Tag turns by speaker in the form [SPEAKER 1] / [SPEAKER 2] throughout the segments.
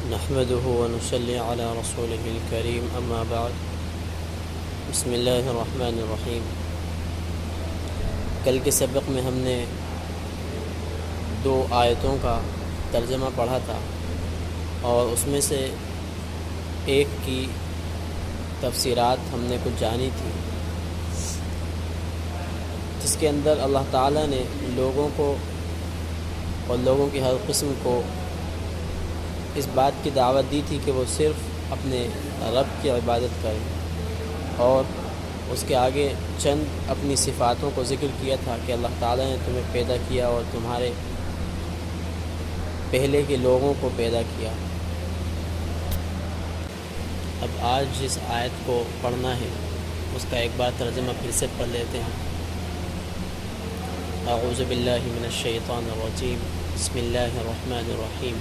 [SPEAKER 1] نحمده ونصلي على رسوله الكريم اما بعد بسم اللہ الرحمن الرحیم۔ کل کے سبق میں ہم نے 2 آیتوں کا ترجمہ پڑھا تھا اور اس میں سے ایک کی تفسیرات ہم نے کچھ جانی تھی، جس کے اندر اللہ تعالیٰ نے لوگوں کو اور لوگوں کی ہر قسم کو اس بات کی دعوت دی تھی کہ وہ صرف اپنے رب کی عبادت کریں، اور اس کے آگے چند اپنی صفاتوں کو ذکر کیا تھا کہ اللہ تعالیٰ نے تمہیں پیدا کیا اور تمہارے پہلے کے لوگوں کو پیدا کیا۔ اب آج جس آیت کو پڑھنا ہے اس کا ایک بار ترجمہ پھر سے پڑھ لیتے ہیں۔ اعوذ باللہ من الشیطان الرجیم، بسم اللہ الرحمن الرحیم۔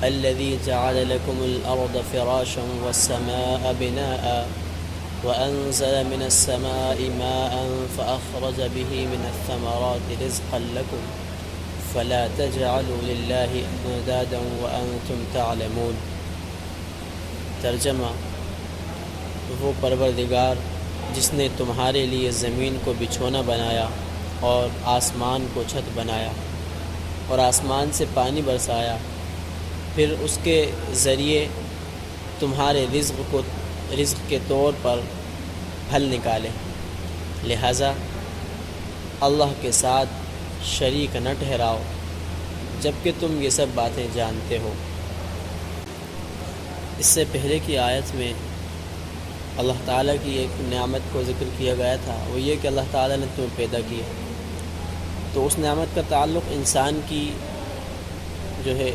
[SPEAKER 1] الذي جعل لكم الأرض فراشا والسماء بناء وأنزل من السماء ماء فأخرج به من الثمرات رزقا لكم فلا تجعلوا لله أندادا وأنتم تعلمون۔ ترجمہ: وہ پروردگار جس نے تمہارے لیے زمین کو بچھونا بنایا اور آسمان کو چھت بنایا اور آسمان سے پانی برسایا، پھر اس کے ذریعے تمہارے رزق کے طور پر پھل نکالے، لہذا اللہ کے ساتھ شریک نہ ٹھہراؤ جبکہ تم یہ سب باتیں جانتے ہو۔ اس سے پہلے کی آیت میں اللہ تعالیٰ کی ایک نعمت کو ذکر کیا گیا تھا، وہ یہ کہ اللہ تعالیٰ نے تمہیں پیدا کیا، تو اس نعمت کا تعلق انسان کی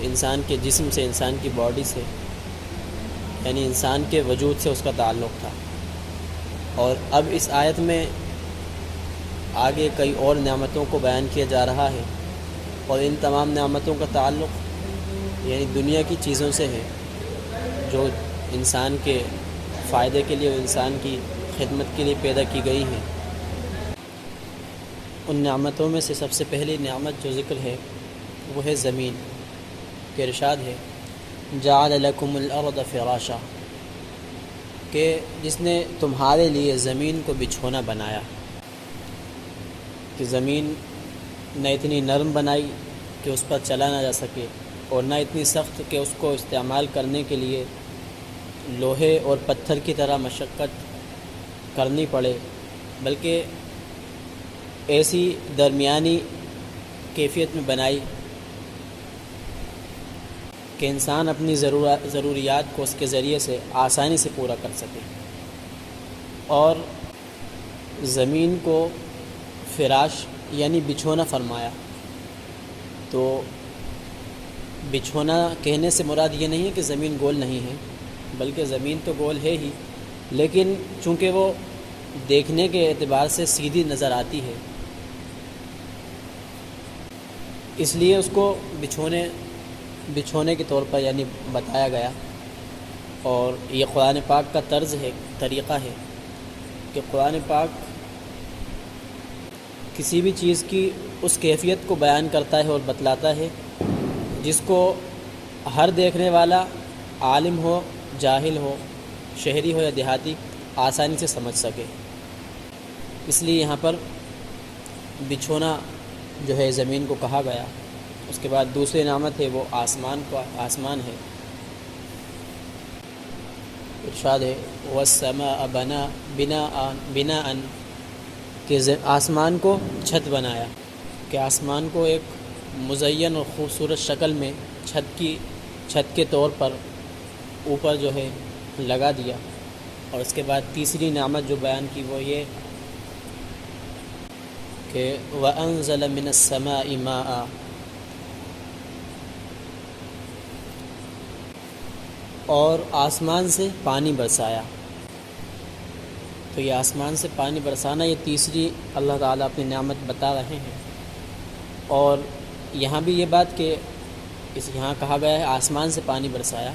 [SPEAKER 1] انسان کے جسم سے، انسان کی باڈی سے، یعنی انسان کے وجود سے اس کا تعلق تھا۔ اور اب اس آیت میں آگے کئی اور نعمتوں کو بیان کیا جا رہا ہے، اور ان تمام نعمتوں کا تعلق یعنی دنیا کی چیزوں سے ہے جو انسان کے فائدے کے لیے، انسان کی خدمت کے لیے پیدا کی گئی ہیں۔ ان نعمتوں میں سے سب سے پہلی نعمت جو ذکر ہے وہ ہے زمین، کہ ارشاد ہے جعل لکم الارض فراشا، کہ جس نے تمہارے لیے زمین کو بچھونا بنایا، کہ زمین نہ اتنی نرم بنائی کہ اس پر چلا نہ جا سکے، اور نہ اتنی سخت کہ اس کو استعمال کرنے کے لیے لوہے اور پتھر کی طرح مشقت کرنی پڑے، بلکہ ایسی درمیانی کیفیت میں بنائی کہ انسان اپنی ضروریات کو اس کے ذریعے سے آسانی سے پورا کر سکے۔ اور زمین کو فراش یعنی بچھونا فرمایا، تو بچھونا کہنے سے مراد یہ نہیں ہے کہ زمین گول نہیں ہے، بلکہ زمین تو گول ہے ہی، لیکن چونکہ وہ دیکھنے کے اعتبار سے سیدھی نظر آتی ہے، اس لیے اس کو بچھونے کے طور پر یعنی بتایا گیا۔ اور یہ قرآن پاک کا طرز ہے، طریقہ ہے کہ قرآن پاک کسی بھی چیز کی اس کیفیت کو بیان کرتا ہے اور بتلاتا ہے جس کو ہر دیکھنے والا، عالم ہو، جاہل ہو، شہری ہو یا دیہاتی، آسانی سے سمجھ سکے۔ اس لیے یہاں پر بچھونا جو ہے زمین کو کہا گیا۔ اس کے بعد دوسری نعمت ہے وہ آسمان ہے۔ ارشاد ہے وَالسَّمَاءَ بِنَاءً، کہ آسمان کو چھت بنایا، کہ آسمان کو ایک مزین اور خوبصورت شکل میں چھت کے طور پر اوپر جو ہے لگا دیا۔ اور اس کے بعد تیسری نعمت جو بیان کی وہ یہ کہ وَأَنزَلَ مِنَ السَّمَاءِ مَاءً، اور آسمان سے پانی برسایا۔ تو یہ آسمان سے پانی برسانا، یہ تیسری اللہ تعالیٰ اپنی نعمت بتا رہے ہیں۔ اور یہاں بھی یہ بات کہ یہاں کہا گیا ہے آسمان سے پانی برسایا،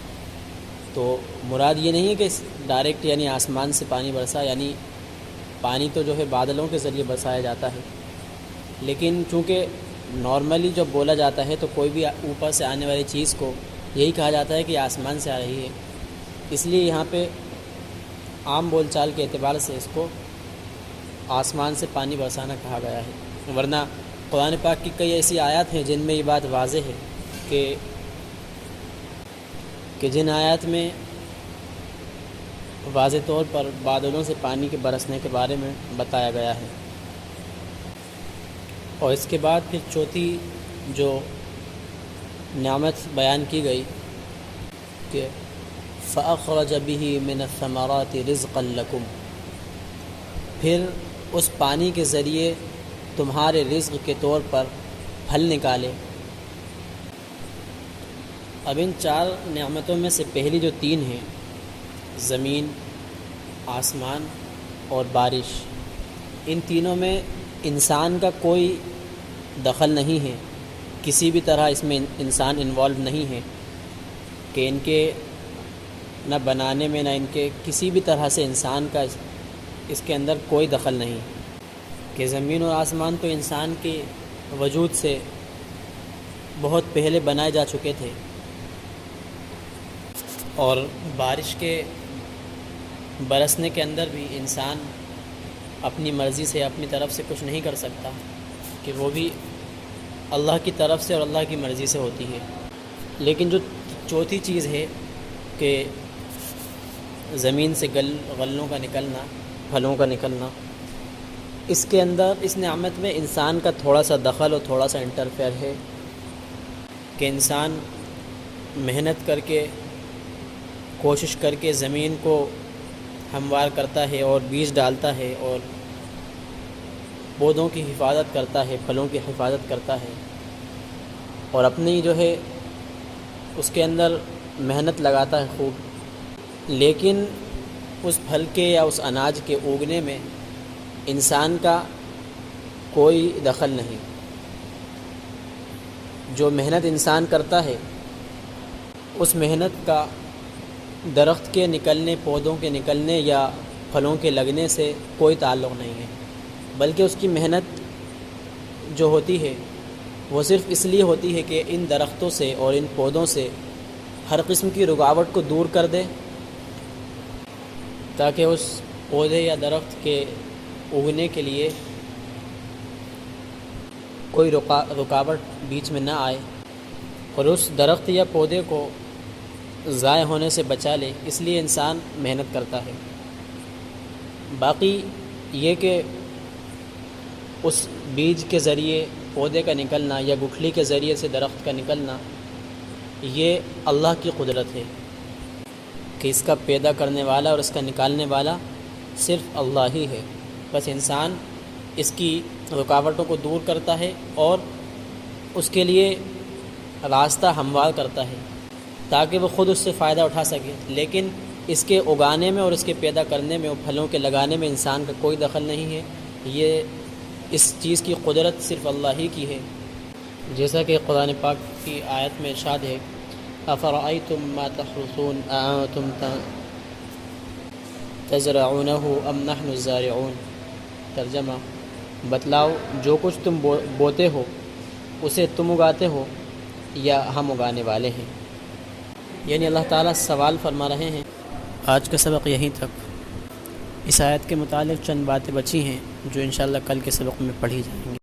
[SPEAKER 1] تو مراد یہ نہیں ہے کہ ڈائریکٹ یعنی آسمان سے پانی برسا، یعنی پانی تو جو ہے بادلوں کے ذریعے برسایا جاتا ہے، لیکن چونکہ نارملی جب بولا جاتا ہے تو کوئی بھی اوپر سے آنے والی چیز کو یہی کہا جاتا ہے کہ آسمان سے آ رہی ہے، اس لیے یہاں پہ عام بول چال کے اعتبار سے اس کو آسمان سے پانی برسانا کہا گیا ہے، ورنہ قرآن پاک کی کئی ایسی آیات ہیں جن میں یہ بات واضح ہے کہ جن آیات میں واضح طور پر بادلوں سے پانی کے برسنے کے بارے میں بتایا گیا ہے۔ اور اس کے بعد پھر چوتھی جو نعمت بیان کی گئی کہ فَأَخْرَجَ بِهِ مِنَ الثَّمَرَاتِ رِزْقًا لَكُمْ، پھر اس پانی کے ذریعے تمہارے رزق کے طور پر پھل نکالے۔ اب ان چار نعمتوں میں سے پہلی جو تین ہیں، زمین، آسمان اور بارش، ان تینوں میں انسان کا کوئی دخل نہیں ہے، کسی بھی طرح اس میں انسان انوالو نہیں ہے کہ ان کے نہ بنانے میں نہ ان کے کسی بھی طرح سے انسان کا اس کے اندر کوئی دخل نہیں، کہ زمین اور آسمان تو انسان کے وجود سے بہت پہلے بنائے جا چکے تھے، اور بارش کے برسنے کے اندر بھی انسان اپنی مرضی سے اپنی طرف سے کچھ نہیں کر سکتا، کہ وہ بھی اللہ کی طرف سے اور اللہ کی مرضی سے ہوتی ہے۔ لیکن جو چوتھی چیز ہے کہ زمین سے غلوں کا نکلنا، پھلوں کا نکلنا، اس کے اندر اس نعمت میں انسان کا تھوڑا سا دخل اور تھوڑا سا انٹرفیئر ہے، کہ انسان محنت کر کے کوشش کر کے زمین کو ہموار کرتا ہے اور بیج ڈالتا ہے اور پودوں کی حفاظت کرتا ہے، پھلوں کی حفاظت کرتا ہے، اور اپنی جو ہے اس کے اندر محنت لگاتا ہے خوب، لیکن اس پھل کے یا اس اناج کے اگنے میں انسان کا کوئی دخل نہیں۔ جو محنت انسان کرتا ہے اس محنت کا درخت کے نکلنے، پودوں کے نکلنے یا پھلوں کے لگنے سے کوئی تعلق نہیں ہے، بلکہ اس کی محنت جو ہوتی ہے وہ صرف اس لیے ہوتی ہے کہ ان درختوں سے اور ان پودوں سے ہر قسم کی رکاوٹ کو دور کر دے، تاکہ اس پودے یا درخت کے اگنے کے لیے کوئی رکاوٹ بیچ میں نہ آئے، اور اس درخت یا پودے کو ضائع ہونے سے بچا لے، اس لیے انسان محنت کرتا ہے۔ باقی یہ کہ اس بیج کے ذریعے پودے کا نکلنا یا گٹھلی کے ذریعے سے درخت کا نکلنا، یہ اللہ کی قدرت ہے، کہ اس کا پیدا کرنے والا اور اس کا نکالنے والا صرف اللہ ہی ہے، بس انسان اس کی رکاوٹوں کو دور کرتا ہے اور اس کے لیے راستہ ہموار کرتا ہے تاکہ وہ خود اس سے فائدہ اٹھا سکے، لیکن اس کے اگانے میں اور اس کے پیدا کرنے میں اور پھلوں کے لگانے میں انسان کا کوئی دخل نہیں ہے۔ یہ اس چیز کی قدرت صرف اللہ ہی کی ہے، جیسا کہ قرآن پاک کی آیت میں ارشاد ہے أَفَرَأَيْتُم مَّا تَحْرُثُونَ أَأَنتُمْ تَزْرَعُونَهُ أَمْ نَحْنُ الزَّارِعُونَ۔ ترجمہ، بتلاؤ جو کچھ تم بوتے ہو اسے تم اگاتے ہو یا ہم اگانے والے ہیں، یعنی اللہ تعالیٰ سوال فرما رہے ہیں۔ آج کا سبق یہیں تک۔ اس آیت کے متعلق چند باتیں بچی ہیں جو انشاءاللہ کل کے سبق میں پڑھی جائیں گی۔